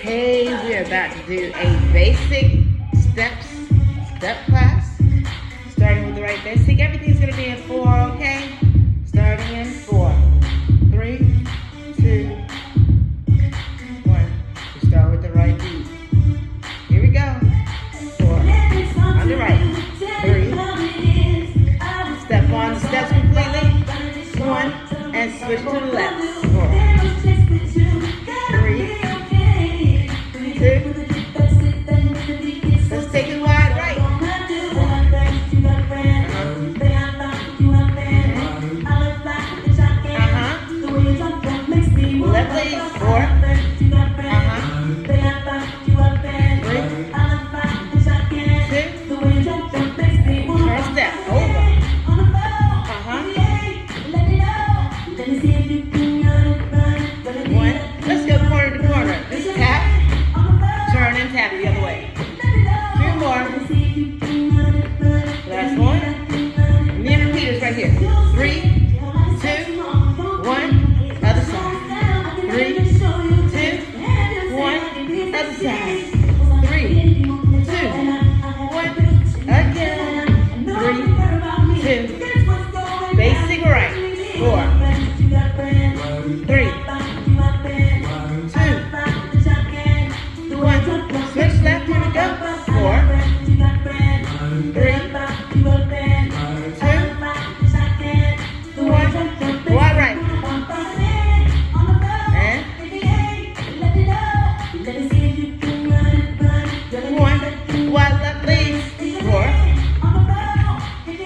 Okay, we're about to do a basic step class. Starting with the right basic. Everything's going to be in 4, okay? Starting in 4. 3, 2, 1. We start with the right beat. Here we go. 4. On the right. 3. Step on the steps completely. 1. And switch to the left. 4. 3. 2. Let's take it wide right. Left leg, 4. 3. 2. Turn step, over. 1. Let's go corner to corner. This is tap. Turn and tap the other way. 2 more. Last one. And then repeaters right here. 3, 2, 1. Other side. 3, 2, 1. Other side. 3, 2, 1. Again. 3, 2. Basic right. 4. 3, 2, 1. Switch left. Here we go. 4, 3, 2, 1. Wide right. And 1. Wide left leg. 4,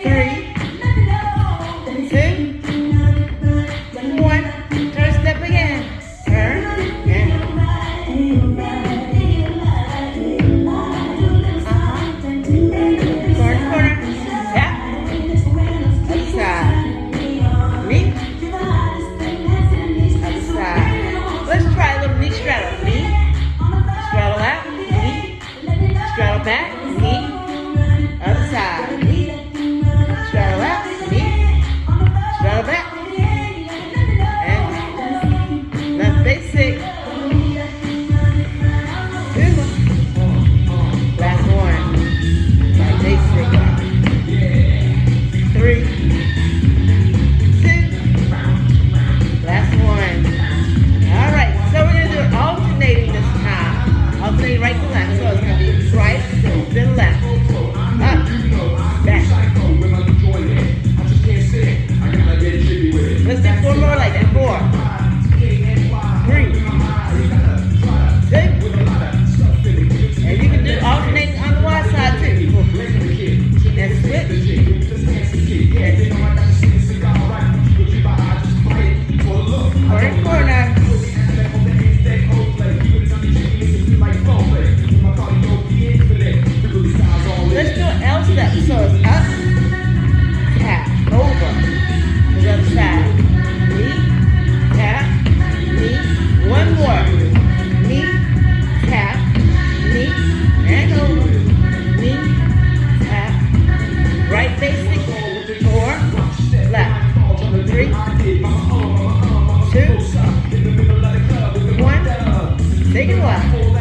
3, 2, 1. Turn step again. Turn and corner. Tap. Other side. Knee. Other side. Let's try a little knee straddle. Knee. Straddle out. Knee. Straddle back. Knee. Other side. Knee. Straddle out. Knee. Straddle back. And that's basic. 2. Last one. Like basic. 3, 2. Last one. All right. So we're going to do it alternating this time. Alternating right to left. So it's going to be right, then left. Up. Back. Let's do 4 more like that. 4, 3, 2. And you can do alternating on the wide side too. And switch. Corner. Let's do an L step. So it's up, tap, over. The other side. Knee, tap, knee. 1 more. Knee, tap, knee, and over. Knee, tap. Right basic. 4. Left. 3, 2, 1. Take it left.